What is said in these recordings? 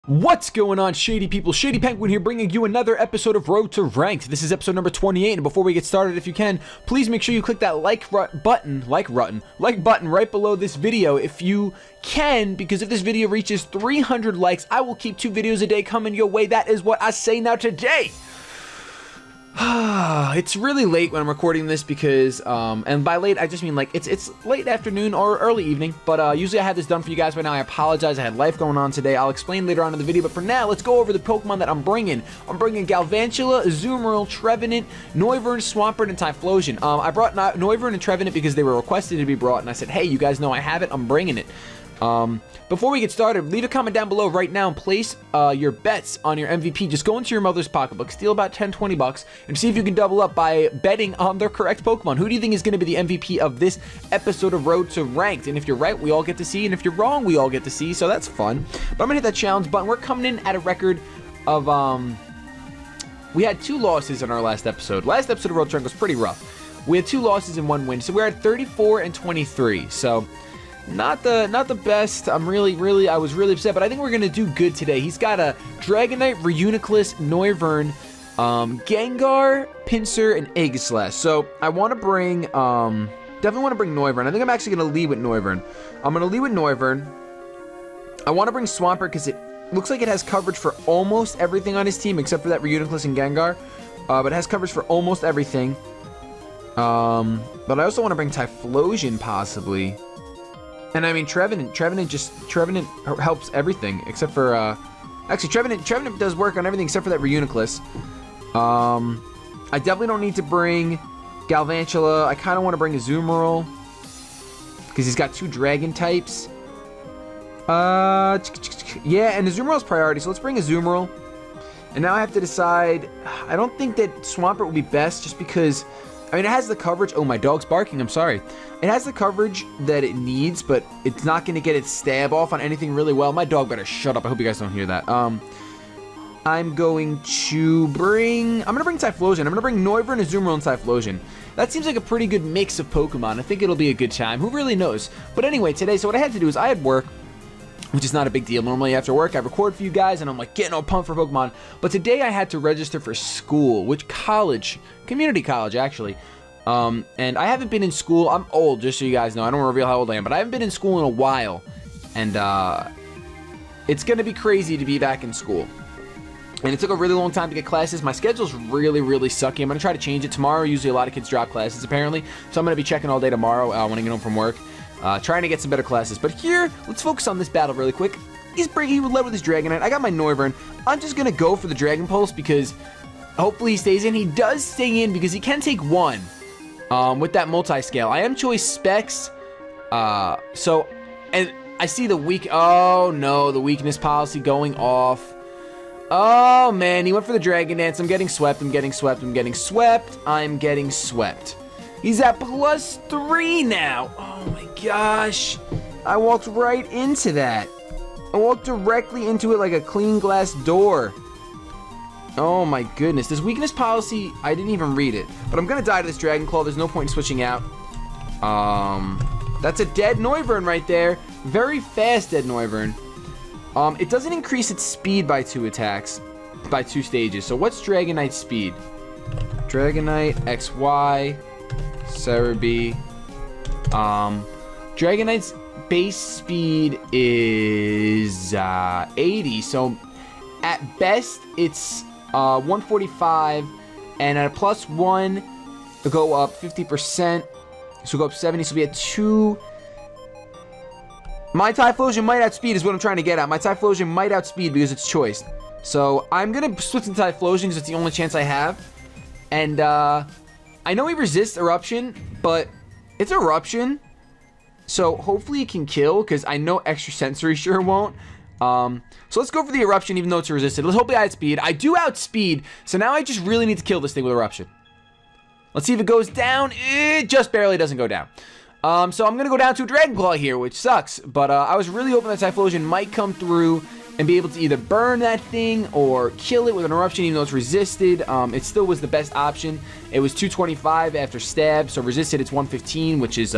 What's going on, Shady people? ShadyPenguinn here, bringing you another episode of Road to Ranked. This is episode number 28, and before we get started, if you can, please make sure you click that like button right below this video if you can, because if this video reaches 300 likes, I will keep 2 videos a day coming your way. That is what I say now today. It's really late when I'm recording this because, and by late, I just mean like it's late afternoon or early evening, but usually I have this done for you guys by now. I apologize, I had life going on today. I'll explain later on in the video, but for now, let's go over the Pokemon that I'm bringing. I'm bringing Galvantula, Azumarill, Trevenant, Noivern, Swampert, and Typhlosion. I brought Noivern and Trevenant because they were requested to be brought, and I said, hey, you guys know I have it, I'm bringing it. Before we get started, leave a comment down below right now and place your bets on your MVP. Just go into your mother's pocketbook, steal about 10-20 bucks, and see if you can double up by betting on the correct Pokemon. Who do you think is going to be the MVP of this episode of Road to Ranked? And if you're right, we all get to see, and if you're wrong, we all get to see, so that's fun. But I'm going to hit that challenge button. We're coming in at a record of, we had 2 losses in our last episode. Last episode of Road to Ranked was pretty rough. We had 2 losses and 1 win, so we're at 34 and 23, so not the best. I was really upset, but I think we're gonna do good today. He's got a Dragonite, Reuniclus, Noivern, Gengar, Pinsir, and Aegislash. So I want to bring, definitely want to bring Noivern. I think I'm actually gonna lead with Noivern. I'm gonna lead with Noivern. I want to bring Swampert because it looks like it has coverage for almost everything on his team except for that Reuniclus and Gengar, but it has coverage for almost everything. But I also want to bring Typhlosion possibly. And I mean, Trevenant helps everything except for, actually, Trevenant does work on everything except for that Reuniclus. I definitely don't need to bring Galvantula. I kind of want to bring Azumarill because he's got 2 dragon types. Yeah, and Azumarill's priority, so let's bring Azumarill. And now I have to decide. I don't think that Swampert will be best just because, I mean, it has the coverage. Oh, my dog's barking. I'm sorry. It has the coverage that it needs, but it's not going to get its stab off on anything really well. My dog better shut up. I hope you guys don't hear that. I'm going to bring Typhlosion. I'm going to bring Noivern, Azumarill, and Typhlosion. That seems like a pretty good mix of Pokemon. I think it'll be a good time. Who really knows? But anyway, today, so what I had to do is I had work, which is not a big deal. Normally after work, I record for you guys, and I'm like getting all pumped for Pokemon. But today I had to register for school, which college, community college actually. And I haven't been in school. I'm old, just so you guys know. I don't want to reveal how old I am, but I haven't been in school in a while. And it's going to be crazy to be back in school. And it took a really long time to get classes. My schedule's really sucky. I'm going to try to change it tomorrow. Usually a lot of kids drop classes, apparently. So I'm going to be checking all day tomorrow when I get home from work. Trying to get some better classes. But here, let's focus on this battle really quick. He led with his Dragonite. I got my Noivern. I'm just going to go for the Dragon Pulse because hopefully he stays in. He does stay in because he can take 1 with that multi-scale. I am choice specs. So, and I see the oh no, the weakness policy going off. Oh man, he went for the Dragon Dance. I'm getting swept. I'm getting swept. He's at +3 now. Oh my gosh. I walked right into that. I walked directly into it like a clean glass door. Oh my goodness. This weakness policy, I didn't even read it. But I'm going to die to this Dragon Claw. There's no point in switching out. That's a dead Noivern right there. Very fast dead Noivern. It doesn't increase its speed by 2 attacks, by 2 stages. So what's Dragonite's speed? Dragonite, XY, Cerebi. Dragonite's base speed is 80. So at best, it's 145, and at a +1, it'll go up 50%. So we'll go up 70. So we had 2. My Typhlosion might outspeed is what I'm trying to get at. My Typhlosion might outspeed because it's choice. So I'm going to switch to Typhlosion because it's the only chance I have. And I know he resists Eruption, but it's Eruption. So hopefully it can kill because I know Extra Sensory sure won't. So let's go for the Eruption even though it's resisted. Let's hope I outspeed. I do outspeed. So now I just really need to kill this thing with Eruption. Let's see if it goes down. It just barely doesn't go down. So I'm going to go down to a Dragon Claw here, which sucks. But I was really hoping that Typhlosion might come through and be able to either burn that thing or kill it with an Eruption, even though it's resisted. It still was the best option. It was 225 after stab, so resisted it's 115, which is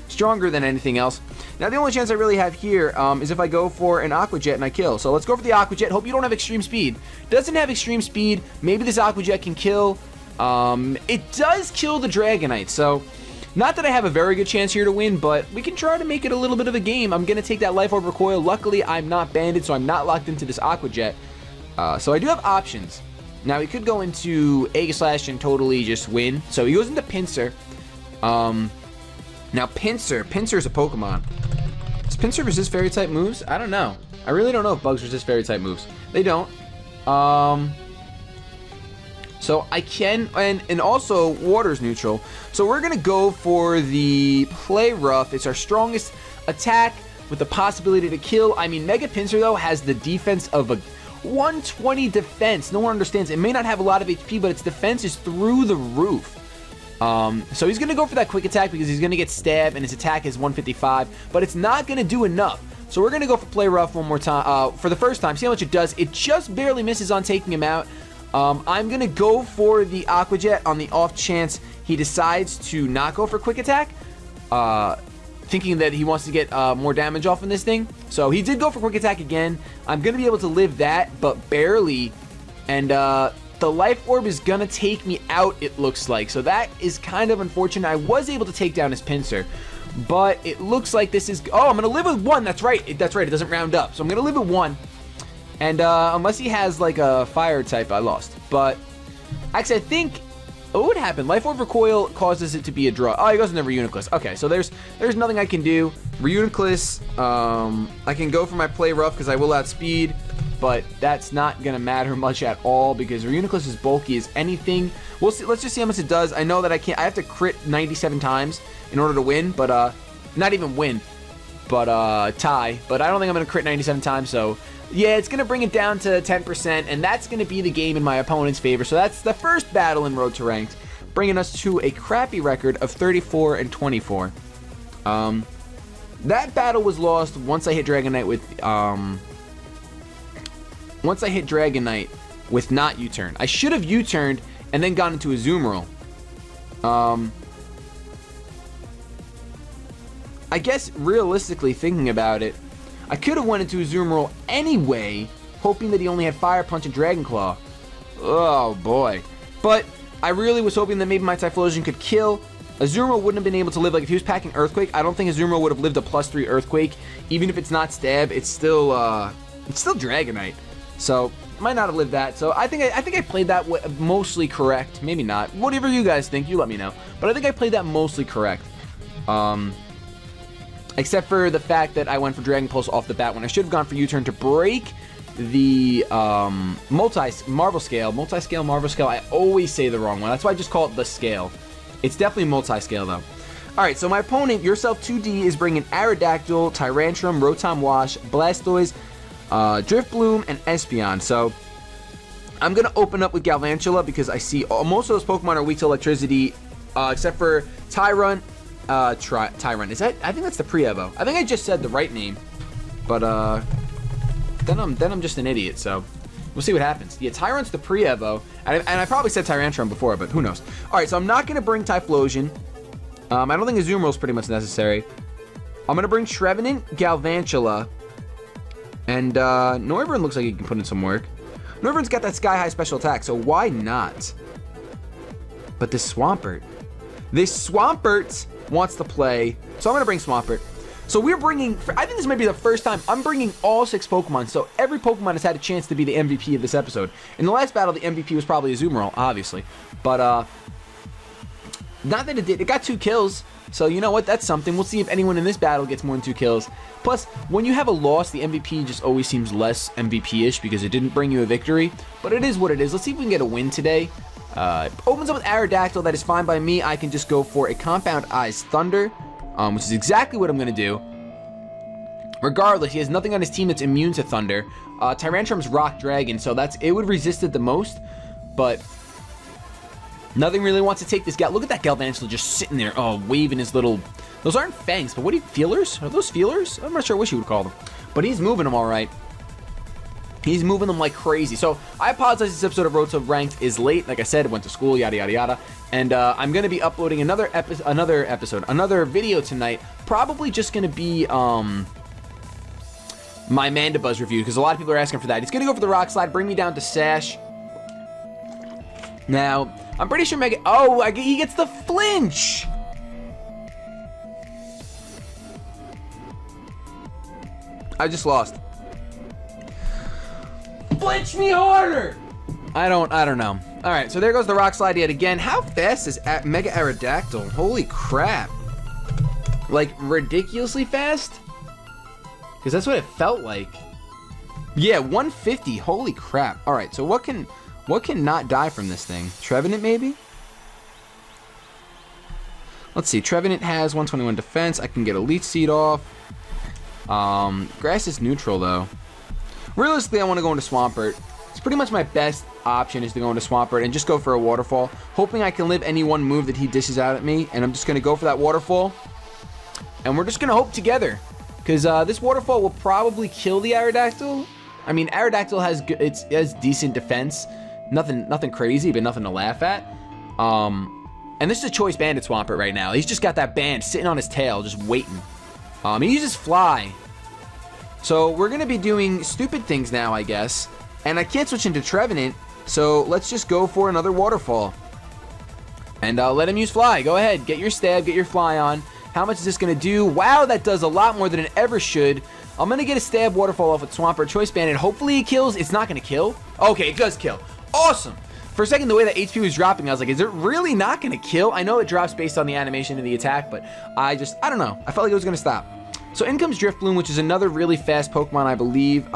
stronger than anything else. Now, the only chance I really have here is if I go for an Aqua Jet and I kill. So let's go for the Aqua Jet. Hope you don't have extreme speed. Doesn't have extreme speed. Maybe this Aqua Jet can kill. It does kill the Dragonite, so not that I have a very good chance here to win, but we can try to make it a little bit of a game. I'm going to take that Life Orb Recoil. Luckily, I'm not banded, so I'm not locked into this Aqua Jet. So I do have options. Now, he could go into Egg Slash and totally just win. So he goes into Pinsir. Now, Pinsir is a Pokemon. Does Pinsir resist Fairy-type moves? I don't know. I really don't know if bugs resist Fairy-type moves. They don't. So I can, and also Water's neutral. So we're going to go for the Play Rough. It's our strongest attack with the possibility to kill. I mean, Mega Pinsir, though, has the defense of a 120 defense. No one understands. It may not have a lot of HP, but its defense is through the roof. So he's going to go for that quick attack because he's going to get stabbed and his attack is 155, but it's not going to do enough. So we're going to go for Play Rough one more time, for the first time, see how much it does. It just barely misses on taking him out. I'm going to go for the Aqua Jet on the off chance he decides to not go for quick attack, thinking that he wants to get more damage off in this thing. So he did go for quick attack again. I'm going to be able to live that, but barely. And the Life Orb is going to take me out, it looks like. So that is kind of unfortunate. I was able to take down his Pinsir, but it looks like this is... Oh, I'm going to live with 1. That's right. That's right. It doesn't round up. So I'm going to live with 1. And unless he has like a fire type, I lost. But actually, I think... Oh, what happened? Life Orb Recoil causes it to be a draw. Oh, he goes into Reuniclus. Okay, so there's nothing I can do. Reuniclus, I can go for my Play Rough because I will outspeed. But that's not going to matter much at all because Reuniclus is bulky as anything. We'll see. Let's just see how much it does. I know that I have to crit 97 times in order to win, but not even win, but tie. But I don't think I'm going to crit 97 times, so yeah, it's going to bring it down to 10%, and that's going to be the game in my opponent's favor. So that's the first battle in Road to Ranked, bringing us to a crappy record of 34-24. That battle was lost once I hit Dragonite with not U-turn. I should have U-turned and then gone into a Azumarill. I guess realistically thinking about it, I could have went into Azumarill anyway, hoping that he only had Fire Punch and Dragon Claw. Oh boy. But I really was hoping that maybe my Typhlosion could kill. Azumarill wouldn't have been able to live. Like if he was packing Earthquake, I don't think Azumarill would have lived a +3 Earthquake. Even if it's not Stab, it's still Dragonite. So might not have lived that. So I think I played that mostly correct. Maybe not. Whatever you guys think, you let me know. But I think I played that mostly correct. Except for the fact that I went for Dragon Pulse off the bat when I should have gone for U-turn to break the Multi-Scale Marvel Scale. I always say the wrong one. That's why I just call it the scale. It's definitely multi-scale though. Alright, so my opponent, Yourself 2D, is bringing Aerodactyl, Tyrantrum, Rotom Wash, Blastoise, Drifbloom, and Espeon. So I'm going to open up with Galvantula because I see most of those Pokemon are weak to electricity, except for Tyrunt. Tyrunt. Is that? I think that's the Pre-Evo. I think I just said the right name, but then I'm just an idiot. So we'll see what happens. Yeah, Tyrunt's the Pre-Evo, and I probably said Tyrantrum before, but who knows? All right, so I'm not gonna bring Typhlosion. I don't think Azumarill is pretty much necessary. I'm gonna bring Trevenant, Galvantula, and Noivern looks like he can put in some work. Noivern's got that Sky High special attack, so why not? But this Swampert wants to play, so I'm going to bring Swampert. So we're bringing, I think this might be the first time I'm bringing all 6 Pokemon, so every Pokemon has had a chance to be the MVP of this episode. In the last battle, the MVP was probably Azumarill, obviously, but not that it did. It got 2 kills, so you know what, that's something. We'll see if anyone in this battle gets more than 2 kills. Plus, when you have a loss, the MVP just always seems less MVP-ish because it didn't bring you a victory, but it is what it is. Let's see if we can get a win today. Opens up with Aerodactyl. That is fine by me. I can just go for a Compound Eyes Thunder, which is exactly what I'm going to do. Regardless, he has nothing on his team that's immune to Thunder. Tyrantrum's Rock Dragon, so it would resist it the most, but nothing really wants to take this guy. Look at that Galvantula just sitting there, waving his little... Those aren't fangs, but what feelers? Are those feelers? I'm not sure what you would call them, but he's moving them all right. He's moving them like crazy. So I apologize, this episode of Road to Ranked is late. Like I said, went to school, yada, yada, yada. And I'm going to be uploading another video tonight. Probably just going to be my Mandibuzz review, because a lot of people are asking for that. He's going to go for the Rock Slide, bring me down to Sash. Now, I'm pretty sure Mega... Oh, he gets the Flinch! I just lost. Flinch me harder! I don't know. Alright, so there goes the Rock Slide yet again. How fast is Mega Aerodactyl? Holy crap. Like, ridiculously fast? Because that's what it felt like. Yeah, 150. Holy crap. Alright, so what can not die from this thing? Trevenant, maybe? Let's see. Trevenant has 121 defense. I can get a Leech Seed off. Grass is neutral, though. Realistically, I want to go into Swampert. It's pretty much my best option is to go into Swampert and just go for a Waterfall, hoping I can live any one move that he dishes out at me, and I'm just going to go for that Waterfall, and we're just going to hope together, because this Waterfall will probably kill the Aerodactyl. I mean, Aerodactyl has decent defense, nothing crazy, but nothing to laugh at. And this is a Choice Banded Swampert right now. He's just got that band sitting on his tail, just waiting. He uses Fly. So we're going to be doing stupid things now, I guess. And I can't switch into Trevenant, so let's just go for another Waterfall. And let him use Fly. Go ahead, get your stab, get your Fly on. How much is this going to do? Wow, that does a lot more than it ever should. I'm going to get a stab Waterfall off with Swampert Choice Banded. Hopefully it kills. It's not going to kill. Okay, it does kill. Awesome. For a second, the way that HP was dropping, I was like, is it really not going to kill? I know it drops based on the animation of the attack, but I don't know. I felt like it was going to stop. So in comes Drifloon, which is another really fast Pokemon, I believe.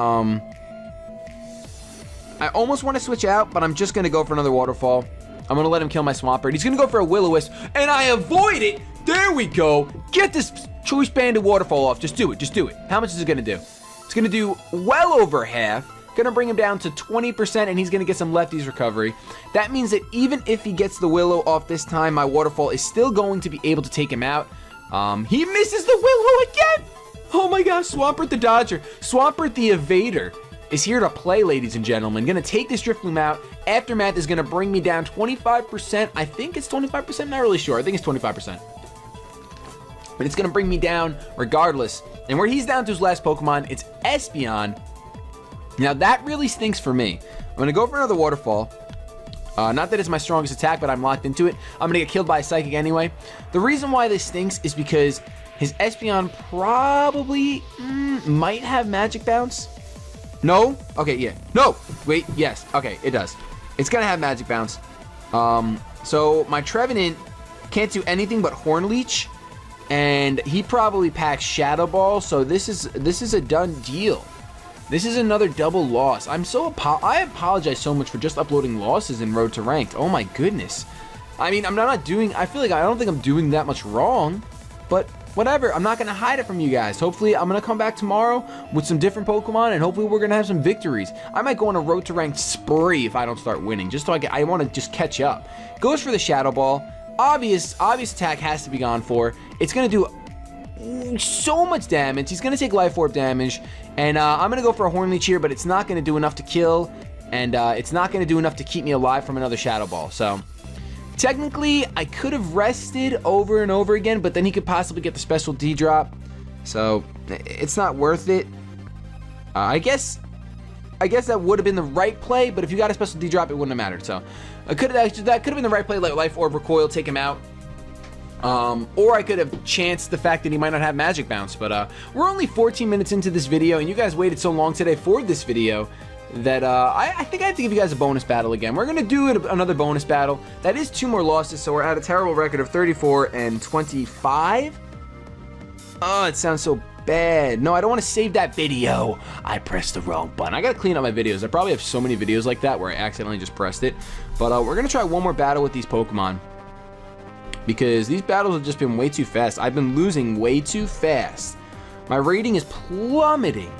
I almost want to switch out, but I'm just going to go for another Waterfall. I'm going to let him kill my Swampert. He's going to go for a Will-O-Wisp, and I avoid it. There we go. Get this Choice Banded Waterfall off. Just do it. Just do it. How much is it going to do? It's going to do well over half. Going to bring him down to 20%, and he's going to get some Lefty's recovery. That means that even if he gets the Willow off this time, my Waterfall is still going to be able to take him out. He misses the Willow again. Oh my gosh, Swampert the Dodger. Swampert the Evader is here to play, ladies and gentlemen. Going to take this Drifloon out. Aftermath is going to bring me down 25%. I think it's 25%. Not really sure. I think it's 25%. But it's going to bring me down regardless. And where he's down to his last Pokemon, it's Espeon. Now, that really stinks for me. I'm going to go for another Waterfall. Not that it's my strongest attack, but I'm locked into it. I'm going to get killed by a Psychic anyway. The reason why this stinks is because his Espeon probably might have Magic Bounce. No? Okay, yeah. No! Wait, yes. Okay, it does. It's going to have Magic Bounce. So my Trevenant can't do anything but Horn Leech. And he probably packs Shadow Ball, so this is a done deal. This is another double loss. I apologize so much for just uploading losses in Road to Ranked. Oh my goodness. I mean, I don't think I'm doing that much wrong, but whatever. I'm not going to hide it from you guys. Hopefully, I'm going to come back tomorrow with some different Pokemon, and hopefully we're going to have some victories. I might go on a Road to Ranked spree if I don't start winning, just so I want to just catch up. Goes for the Shadow Ball. Obvious attack has to be gone for. It's going to do so much damage. He's going to take Life Orb damage, and I'm going to go for a Horn Leech here, but it's not going to do enough to kill, and it's not going to do enough to keep me alive from another Shadow Ball. So technically, I could have rested over and over again, but then he could possibly get the Special D drop, so it's not worth it. I guess that would have been the right play, but if you got a Special D drop, it wouldn't have mattered. So that could have been the right play. Let Life Orb Recoil, take him out. Or I could have chanced the fact that he might not have Magic Bounce, but we're only 14 minutes into this video, and you guys waited so long today for this video that I think I have to give you guys a bonus battle again. We're going to do another bonus battle. That is 2 more losses, so we're at a terrible record of 34 and 25. Oh, it sounds so bad. No, I don't want to save that video. I pressed the wrong button. I got to clean up my videos. I probably have so many videos like that where I accidentally just pressed it. But we're going to try one more battle with these Pokemon, because these battles have just been way too fast. I've been losing way too fast. My rating is plummeting.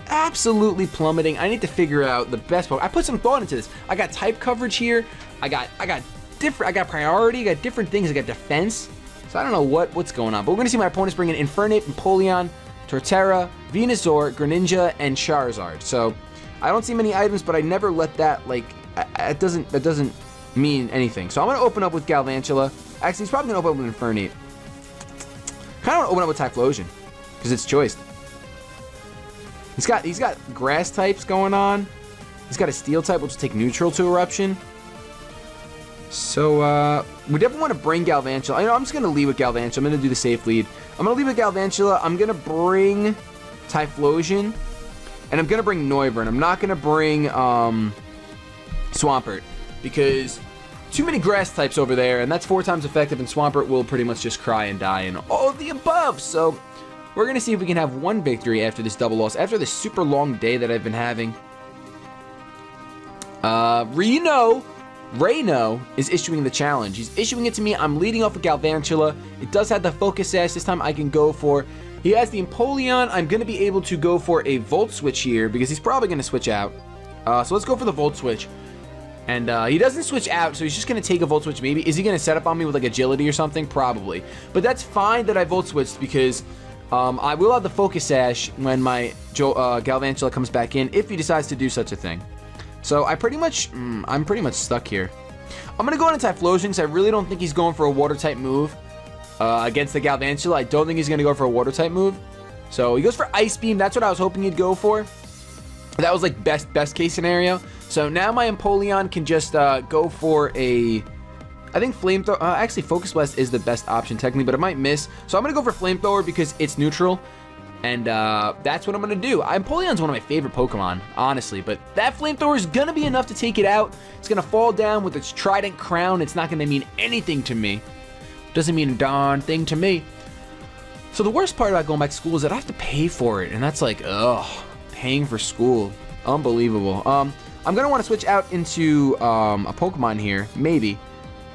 Absolutely plummeting. I need to figure out the best Pokemon. I put some thought into this. I got type coverage here. I got priority. I got different things. I got defense. So I don't know what's going on. But we're going to see my opponents bring in Infernape, Empoleon, Torterra, Venusaur, Greninja, and Charizard. So I don't see many items, but I never let that, like, that doesn't mean anything. So I'm going to open up with Galvantula. Actually, he's probably going to open up with Infernape. Kind of want to open up with Typhlosion, because it's choiced. He's got grass types going on. He's got a steel type, which will take neutral to Eruption. So, we definitely want to bring Galvantula. I know I'm just going to lead with Galvantula. I'm going to do the safe lead. I'm going to lead with Galvantula. I'm going to bring Typhlosion. And I'm going to bring Noivern. I'm not going to bring Swampert, because too many grass types over there, and that's 4 times effective, and Swampert will pretty much just cry and die and all of the above. So we're going to see if we can have one victory after this double loss, after this super long day that I've been having. Reno is issuing the challenge. He's issuing it to me. I'm leading off with Galvantula. It does have the Focus Sash. This time I can go for... He has the Empoleon. I'm going to be able to go for a Volt Switch here, because he's probably going to switch out. So let's go for the Volt Switch. And he doesn't switch out, so he's just going to take a Volt Switch maybe. Is he going to set up on me with like Agility or something? Probably. But that's fine that I Volt Switched, because I will have the Focus Sash when my Galvantula comes back in, if he decides to do such a thing. So I'm pretty much stuck here. I'm going to go into Typhlosion, because I really don't think he's going for a Water-type move. Against the Galvantula, I don't think he's going to go for a Water-type move. So he goes for Ice Beam. That's what I was hoping he'd go for. That was like best case scenario. So now my Empoleon can just go for a... I think Flamethrower... actually, Focus Blast is the best option technically, but it might miss. So I'm going to go for Flamethrower because it's neutral. And that's what I'm going to do. Empoleon's one of my favorite Pokemon, honestly. But that Flamethrower is going to be enough to take it out. It's going to fall down with its Trident Crown. It's not going to mean anything to me. Doesn't mean a darn thing to me. So the worst part about going back to school is that I have to pay for it. And that's like, ugh, paying for school. Unbelievable. I'm going to want to switch out into a Pokemon here. Maybe.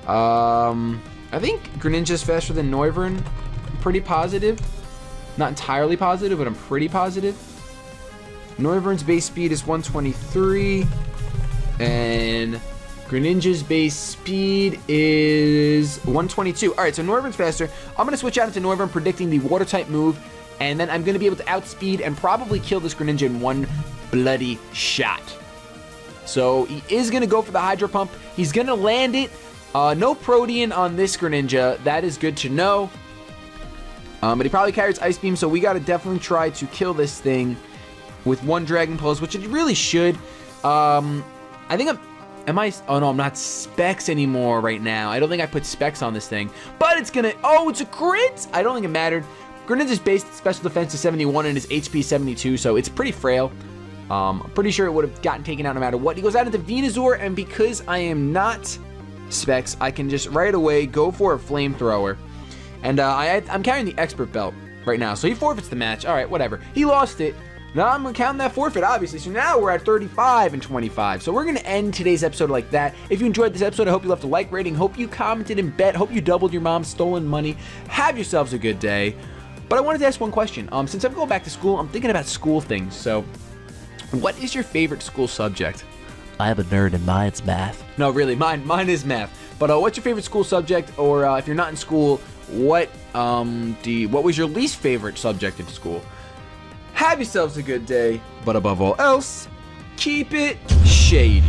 I think Greninja's faster than Noivern. I'm pretty positive. Not entirely positive, but I'm pretty positive. Noivern's base speed is 123. And... Greninja's base speed is 122. All right, so Noivern's faster. I'm going to switch out into Noivern, predicting the Water-type move, and then I'm going to be able to outspeed and probably kill this Greninja in one bloody shot. So he is going to go for the Hydro Pump. He's going to land it. No Protean on this Greninja. That is good to know. But he probably carries Ice Beam, so we got to definitely try to kill this thing with one Dragon Pulse, which it really should. I think oh no, I'm not Specs anymore right now. I don't think I put Specs on this thing. But it's gonna, oh, it's a crit! I don't think it mattered. Greninja's base special defense is 71 and his HP 72, so it's pretty frail. I'm pretty sure it would have gotten taken out no matter what. He goes out into Venusaur, and because I am not Specs, I can just right away go for a Flamethrower. And I'm carrying the Expert Belt right now, so he forfeits the match. All right, whatever. He lost it. Now I'm going to count that forfeit, obviously. So now we're at 35 and 25. So we're going to end today's episode like that. If you enjoyed this episode, I hope you left a like rating. Hope you commented and bet. Hope you doubled your mom's stolen money. Have yourselves a good day. But I wanted to ask one question. Since I'm going back to school, I'm thinking about school things. So what is your favorite school subject? I'm a nerd and mine's math. No, really, mine is math. But what's your favorite school subject? Or if you're not in school, what was your least favorite subject in school? Have yourselves a good day, but above all else, keep it shady.